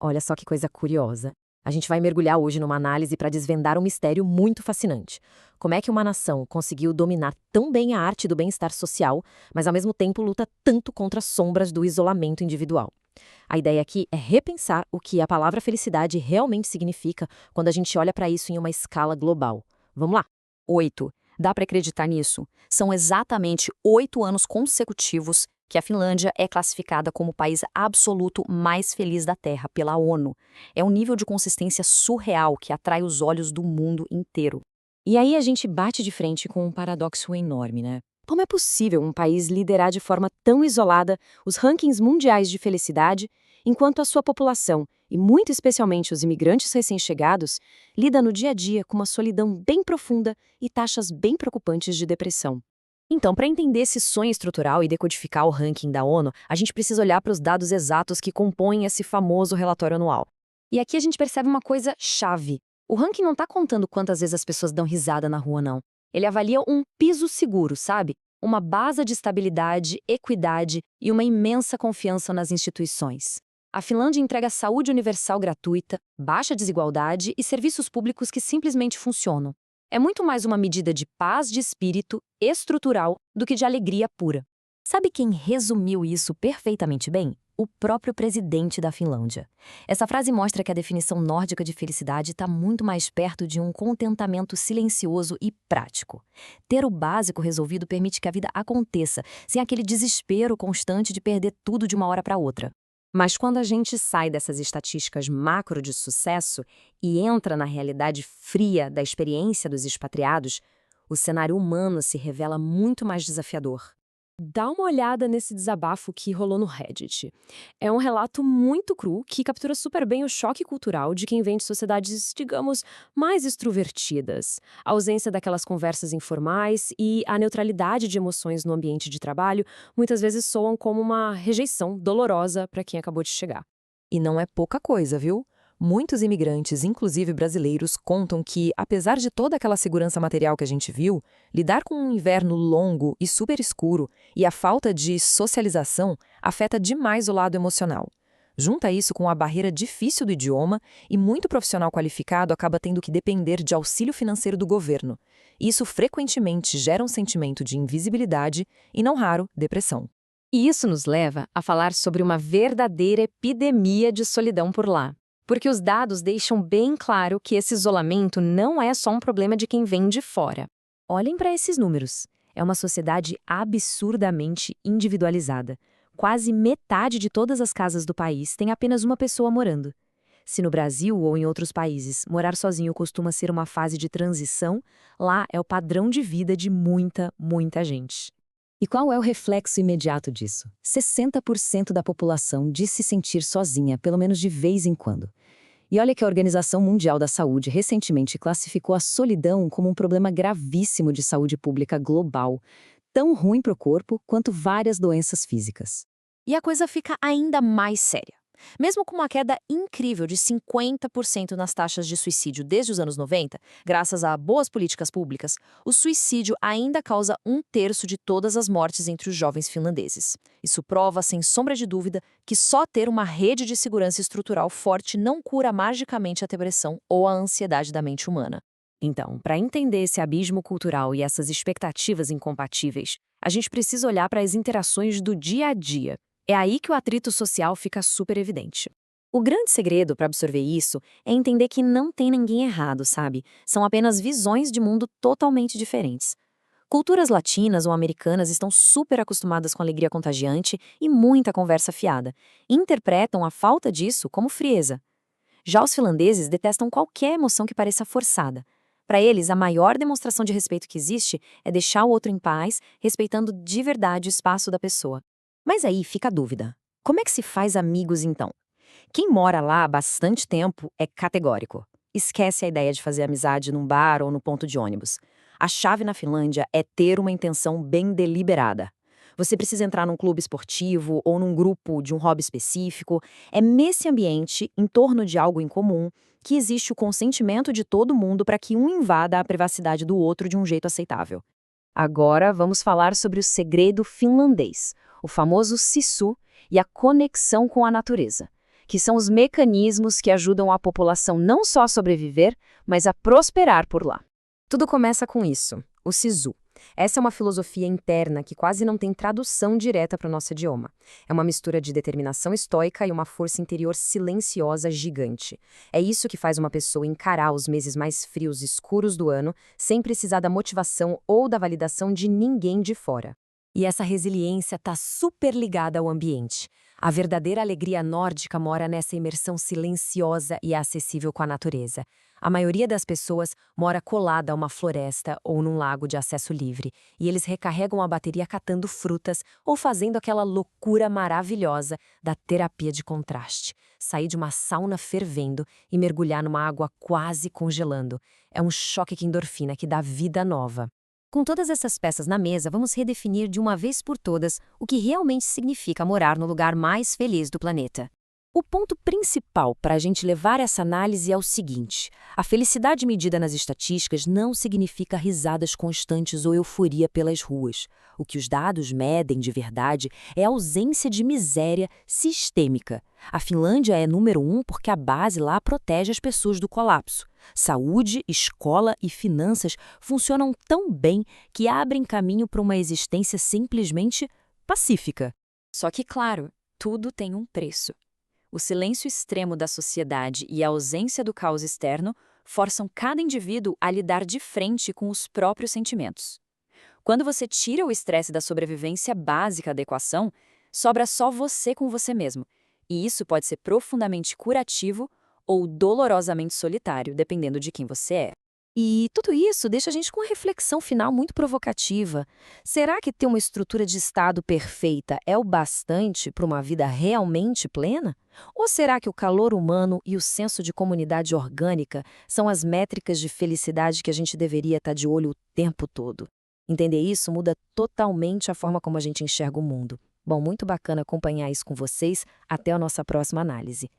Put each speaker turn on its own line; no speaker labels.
Olha só que coisa curiosa. A gente vai mergulhar hoje numa análise para desvendar um mistério muito fascinante. Como é que uma nação conseguiu dominar tão bem a arte do bem-estar social, mas ao mesmo tempo luta tanto contra as sombras do isolamento individual? A ideia aqui é repensar o que a palavra felicidade realmente significa quando a gente olha para isso em uma escala global. Vamos lá?
8. Dá para acreditar nisso? São exatamente 8 anos consecutivos que a Finlândia é classificada como o país absoluto mais feliz da Terra pela ONU. É um nível de consistência surreal que atrai os olhos do mundo inteiro.
E aí a gente bate de frente com um paradoxo enorme, né? Como é possível um país liderar de forma tão isolada os rankings mundiais de felicidade, enquanto a sua população, e muito especialmente os imigrantes recém-chegados, lida no dia a dia com uma solidão bem profunda e taxas bem preocupantes de depressão? Então, para entender esse sonho estrutural e decodificar o ranking da ONU, a gente precisa olhar para os dados exatos que compõem esse famoso relatório anual. E aqui a gente percebe uma coisa chave. O ranking não está contando quantas vezes as pessoas dão risada na rua, não. Ele avalia um piso seguro, sabe? Uma base de estabilidade, equidade e uma imensa confiança nas instituições. A Finlândia entrega saúde universal gratuita, baixa desigualdade e serviços públicos que simplesmente funcionam. É muito mais uma medida de paz de espírito estrutural do que de alegria pura. Sabe quem resumiu isso perfeitamente bem? O próprio presidente da Finlândia. Essa frase mostra que a definição nórdica de felicidade está muito mais perto de um contentamento silencioso e prático. Ter o básico resolvido permite que a vida aconteça, sem aquele desespero constante de perder tudo de uma hora para outra. Mas quando a gente sai dessas estatísticas macro de sucesso e entra na realidade fria da experiência dos expatriados, o cenário humano se revela muito mais desafiador. Dá uma olhada nesse desabafo que rolou no Reddit. É um relato muito cru que captura super bem o choque cultural de quem vem de sociedades, digamos, mais extrovertidas. A ausência daquelas conversas informais e a neutralidade de emoções no ambiente de trabalho muitas vezes soam como uma rejeição dolorosa para quem acabou de chegar.
E não é pouca coisa, viu? Muitos imigrantes, inclusive brasileiros, contam que, apesar de toda aquela segurança material que a gente viu, lidar com um inverno longo e super escuro e a falta de socialização afeta demais o lado emocional. Junta isso com a barreira difícil do idioma e muito profissional qualificado acaba tendo que depender de auxílio financeiro do governo. Isso frequentemente gera um sentimento de invisibilidade e, não raro, depressão.
E isso nos leva a falar sobre uma verdadeira epidemia de solidão por lá. Porque os dados deixam bem claro que esse isolamento não é só um problema de quem vem de fora. Olhem para esses números. É uma sociedade absurdamente individualizada. Quase metade de todas as casas do país tem apenas uma pessoa morando. Se no Brasil ou em outros países morar sozinho costuma ser uma fase de transição, lá é o padrão de vida de muita gente. E qual é o reflexo imediato disso? 60% da população diz se sentir sozinha, pelo menos de vez em quando. E olha que a Organização Mundial da Saúde recentemente classificou a solidão como um problema gravíssimo de saúde pública global, tão ruim para o corpo quanto várias doenças físicas. E a coisa fica ainda mais séria. Mesmo com uma queda incrível de 50% nas taxas de suicídio desde os anos 90, graças a boas políticas públicas, o suicídio ainda causa 1/3 de todas as mortes entre os jovens finlandeses. Isso prova, sem sombra de dúvida, que só ter uma rede de segurança estrutural forte não cura magicamente a depressão ou a ansiedade da mente humana. Então, para entender esse abismo cultural e essas expectativas incompatíveis, a gente precisa olhar para as interações do dia a dia. É aí que o atrito social fica super evidente. O grande segredo para absorver isso é entender que não tem ninguém errado, sabe? São apenas visões de mundo totalmente diferentes. Culturas latinas ou americanas estão super acostumadas com alegria contagiante e muita conversa fiada. E interpretam a falta disso como frieza. Já os finlandeses detestam qualquer emoção que pareça forçada. Para eles, a maior demonstração de respeito que existe é deixar o outro em paz, respeitando de verdade o espaço da pessoa. Mas aí fica a dúvida. Como é que se faz amigos, então? Quem mora lá há bastante tempo é categórico. Esquece a ideia de fazer amizade num bar ou no ponto de ônibus. A chave na Finlândia é ter uma intenção bem deliberada. Você precisa entrar num clube esportivo ou num grupo de um hobby específico. É nesse ambiente, em torno de algo em comum, que existe o consentimento de todo mundo para que um invada a privacidade do outro de um jeito aceitável. Agora vamos falar sobre o segredo finlandês, o famoso sisu e a conexão com a natureza,
que são os mecanismos que ajudam a população não só a sobreviver, mas a prosperar por lá.
Tudo começa com isso, o Sisu. Essa é uma filosofia interna que quase não tem tradução direta para o nosso idioma. É uma mistura de determinação estoica e uma força interior silenciosa gigante. É isso que faz uma pessoa encarar os meses mais frios e escuros do ano sem precisar da motivação ou da validação de ninguém de fora. E essa resiliência está super ligada ao ambiente. A verdadeira alegria nórdica mora nessa imersão silenciosa e acessível com a natureza. A maioria das pessoas mora colada a uma floresta ou num lago de acesso livre, e eles recarregam a bateria catando frutas ou fazendo aquela loucura maravilhosa da terapia de contraste. Sair de uma sauna fervendo e mergulhar numa água quase congelando. É um choque de endorfina que dá vida nova.
Com todas essas peças na mesa, vamos redefinir de uma vez por todas o que realmente significa morar no lugar mais feliz do planeta. O ponto principal para a gente levar essa análise é o seguinte: a felicidade medida nas estatísticas não significa risadas constantes ou euforia pelas ruas. O que os dados medem de verdade é a ausência de miséria sistêmica. A Finlândia é número 1 porque a base lá protege as pessoas do colapso. Saúde, escola e finanças funcionam tão bem que abrem caminho para uma existência simplesmente pacífica.
Só que, claro, tudo tem um preço. O silêncio extremo da sociedade e a ausência do caos externo forçam cada indivíduo a lidar de frente com os próprios sentimentos. Quando você tira o estresse da sobrevivência básica da equação, sobra só você com você mesmo. E isso pode ser profundamente curativo ou dolorosamente solitário, dependendo de quem você é.
E tudo isso deixa a gente com uma reflexão final muito provocativa. Será que ter uma estrutura de Estado perfeita é o bastante para uma vida realmente plena? Ou será que o calor humano e o senso de comunidade orgânica são as métricas de felicidade que a gente deveria estar de olho o tempo todo? Entender isso muda totalmente a forma como a gente enxerga o mundo. Bom, muito bacana acompanhar isso com vocês. Até a nossa próxima análise.